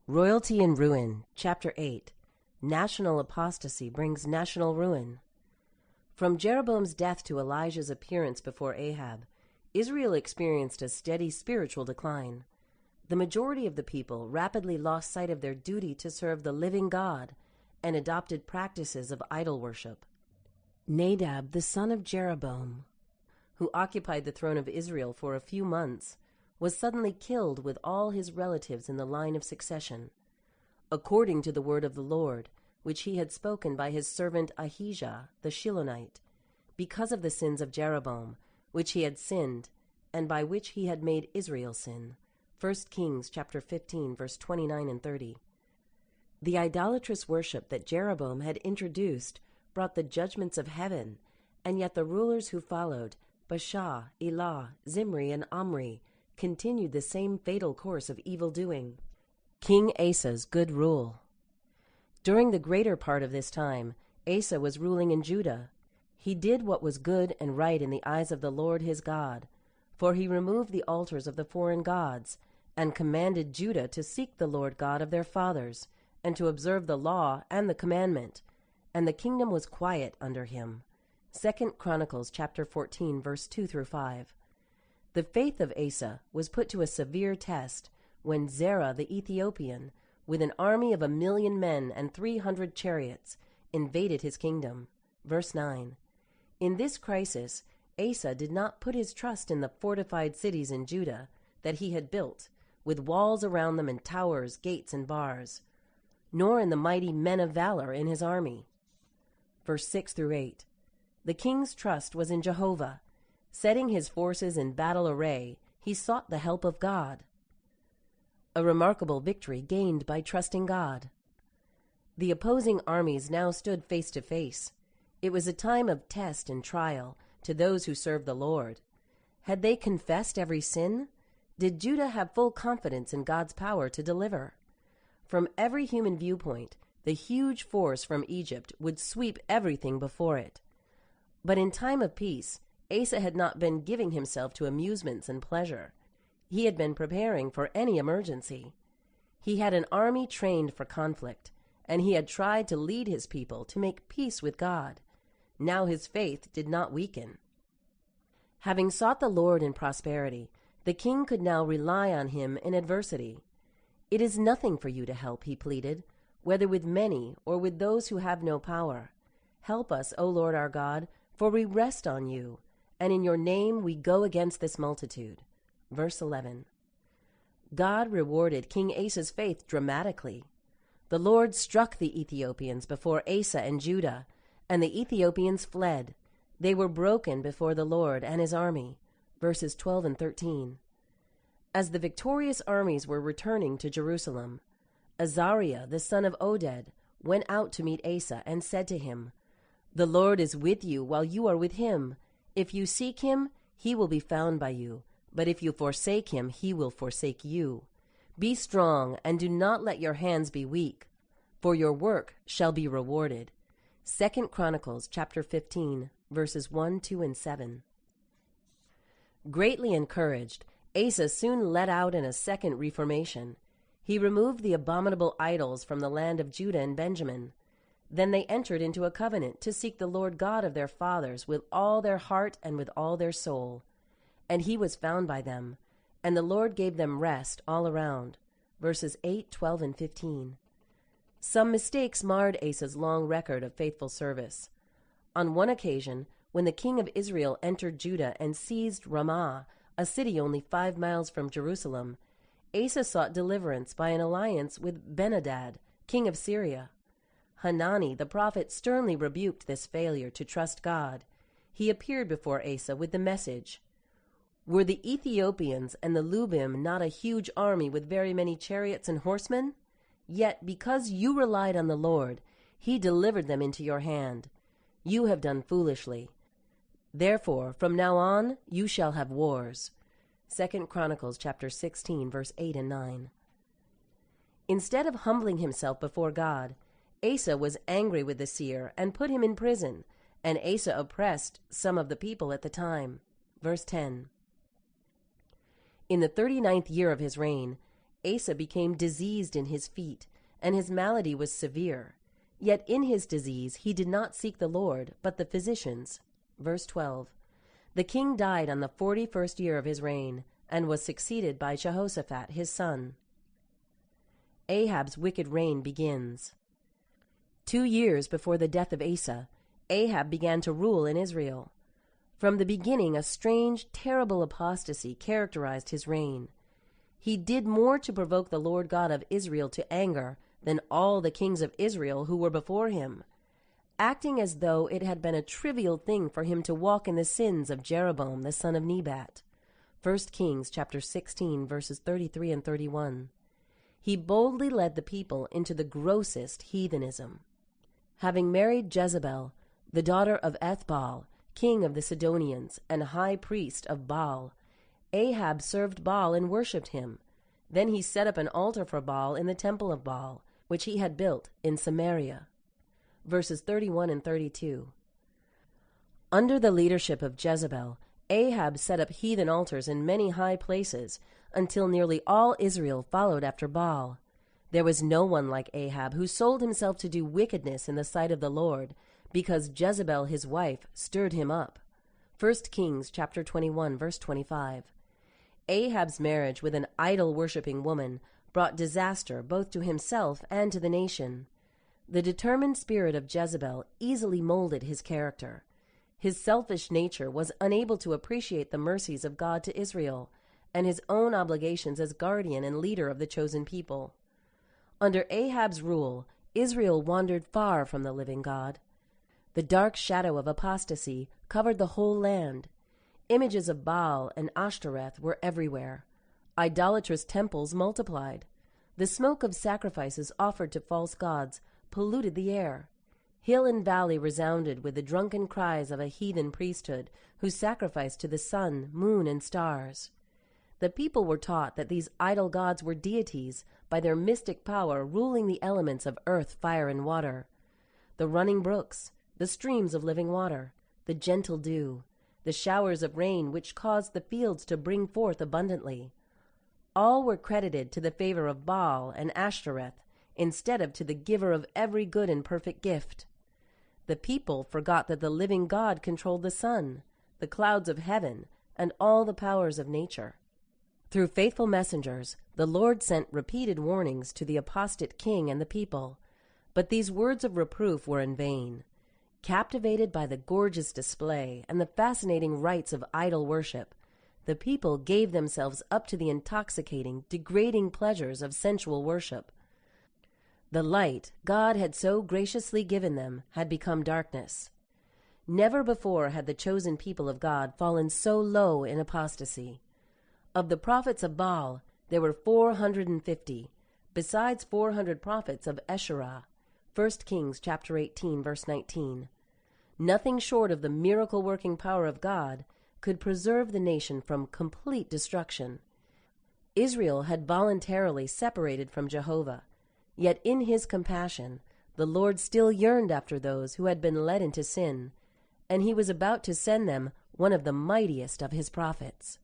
Royalty in Ruin, Chapter 8. National apostasy brings national ruin. From Jeroboam's death to Elijah's appearance before Ahab, Israel experienced a steady spiritual decline. The majority of the people rapidly lost sight of their duty to serve the living God and adopted practices of idol worship. Nadab, the son of Jeroboam, who occupied the throne of Israel for a few months, was suddenly killed with all his relatives in the line of succession, according to the word of the Lord, which he had spoken by his servant Ahijah the Shilonite, because of the sins of Jeroboam, which he had sinned, and by which he had made Israel sin. 1 Kings chapter 15, verse 29 and 30. The idolatrous worship that Jeroboam had introduced brought the judgments of heaven, and yet the rulers who followed, Baasha, Elah, Zimri, and Omri, continued the same fatal course of evil doing. King Asa's good rule. During the greater part of this time, Asa was ruling in Judah. He did what was good and right in the eyes of the Lord his God, for he removed the altars of the foreign gods, and commanded Judah to seek the Lord God of their fathers, and to observe the law and the commandment, and the kingdom was quiet under him. 2 Chronicles chapter 14, verse 2 through 5. The faith of Asa was put to a severe test when Zerah the Ethiopian, with an army of 1,000,000 men and 300 chariots, invaded his kingdom. Verse 9. In this crisis, Asa did not put his trust in the fortified cities in Judah that he had built, with walls around them and towers, gates, and bars, nor in the mighty men of valor in his army. Verse 6 through 8. The king's trust was in Jehovah. Setting his forces in battle array, he sought the help of God. A remarkable victory gained by trusting God. The opposing armies now stood face to face. It was a time of test and trial to those who served the Lord. Had they confessed every sin? Did Judah have full confidence in God's power to deliver? From every human viewpoint, the huge force from Egypt would sweep everything before it. But in time of peace, Asa had not been giving himself to amusements and pleasure. He had been preparing for any emergency. He had an army trained for conflict, and he had tried to lead his people to make peace with God. Now his faith did not weaken. Having sought the Lord in prosperity, the king could now rely on him in adversity. "It is nothing for you to help," he pleaded, "whether with many or with those who have no power. Help us, O Lord our God, for we rest on you, and in your name we go against this multitude." Verse 11. God rewarded King Asa's faith dramatically. The Lord struck the Ethiopians before Asa and Judah, and the Ethiopians fled. They were broken before the Lord and his army. Verses 12 and 13. As the victorious armies were returning to Jerusalem, Azariah, the son of Oded, went out to meet Asa and said to him, "The Lord is with you while you are with him. If you seek him, he will be found by you. But if you forsake him, he will forsake you. Be strong, and do not let your hands be weak, for your work shall be rewarded." 2 Chronicles chapter 15, verses 1, 2, and 7. Greatly encouraged, Asa soon led out in a second reformation. He removed the abominable idols from the land of Judah and Benjamin. Then they entered into a covenant to seek the Lord God of their fathers with all their heart and with all their soul. And he was found by them, and the Lord gave them rest all around. Verses 8, 12, and 15. Some mistakes marred Asa's long record of faithful service. On one occasion, when the king of Israel entered Judah and seized Ramah, a city only 5 miles from Jerusalem, Asa sought deliverance by an alliance with Ben-Hadad, king of Syria. Hanani the prophet sternly rebuked this failure to trust God. He appeared before Asa with the message, "Were the Ethiopians and the Lubim not a huge army with very many chariots and horsemen? Yet because you relied on the Lord, he delivered them into your hand. You have done foolishly. Therefore, from now on, you shall have wars." 2 Chronicles chapter 16, verse 8 and 9. Instead of humbling himself before God, Asa was angry with the seer and put him in prison, and Asa oppressed some of the people at the time. Verse 10. In the 39th year of his reign, Asa became diseased in his feet, and his malady was severe. Yet in his disease he did not seek the Lord, but the physicians. Verse 12. The king died on the 41st year of his reign, and was succeeded by Jehoshaphat his son. Ahab's wicked reign begins. 2 years before the death of Asa, Ahab began to rule in Israel. From the beginning, a strange, terrible apostasy characterized his reign. He did more to provoke the Lord God of Israel to anger than all the kings of Israel who were before him, acting as though it had been a trivial thing for him to walk in the sins of Jeroboam the son of Nebat. 1 Kings chapter 16, verses 33 and 31. He boldly led the people into the grossest heathenism. Having married Jezebel, the daughter of Ethbaal, king of the Sidonians and high priest of Baal, Ahab served Baal and worshipped him. Then he set up an altar for Baal in the temple of Baal, which he had built in Samaria. Verses 31 and 32. Under the leadership of Jezebel, Ahab set up heathen altars in many high places, until nearly all Israel followed after Baal. There was no one like Ahab who sold himself to do wickedness in the sight of the Lord, because Jezebel his wife stirred him up. 1 Kings chapter 21, verse 25. Ahab's marriage with an idol-worshipping woman brought disaster both to himself and to the nation. The determined spirit of Jezebel easily molded his character. His selfish nature was unable to appreciate the mercies of God to Israel, and his own obligations as guardian and leader of the chosen people. Under Ahab's rule, Israel wandered far from the living God. The dark shadow of apostasy covered the whole land. Images of Baal and Ashtoreth were everywhere. Idolatrous temples multiplied. The smoke of sacrifices offered to false gods polluted the air. Hill and valley resounded with the drunken cries of a heathen priesthood who sacrificed to the sun, moon, and stars. The people were taught that these idol gods were deities by their mystic power ruling the elements of earth, fire, and water. The running brooks, the streams of living water, the gentle dew, the showers of rain which caused the fields to bring forth abundantly. All were credited to the favor of Baal and Ashtoreth instead of to the giver of every good and perfect gift. The people forgot that the living God controlled the sun, the clouds of heaven, and all the powers of nature. Through faithful messengers, the Lord sent repeated warnings to the apostate king and the people, but these words of reproof were in vain. Captivated by the gorgeous display and the fascinating rites of idol worship, the people gave themselves up to the intoxicating, degrading pleasures of sensual worship. The light God had so graciously given them had become darkness. Never before had the chosen people of God fallen so low in apostasy. Of the prophets of Baal, there were 450, besides 400 prophets of Asherah. 1 Kings chapter 18, verse 19. Nothing short of the miracle-working power of God could preserve the nation from complete destruction. Israel had voluntarily separated from Jehovah, yet in his compassion, the Lord still yearned after those who had been led into sin, and he was about to send them one of the mightiest of his prophets.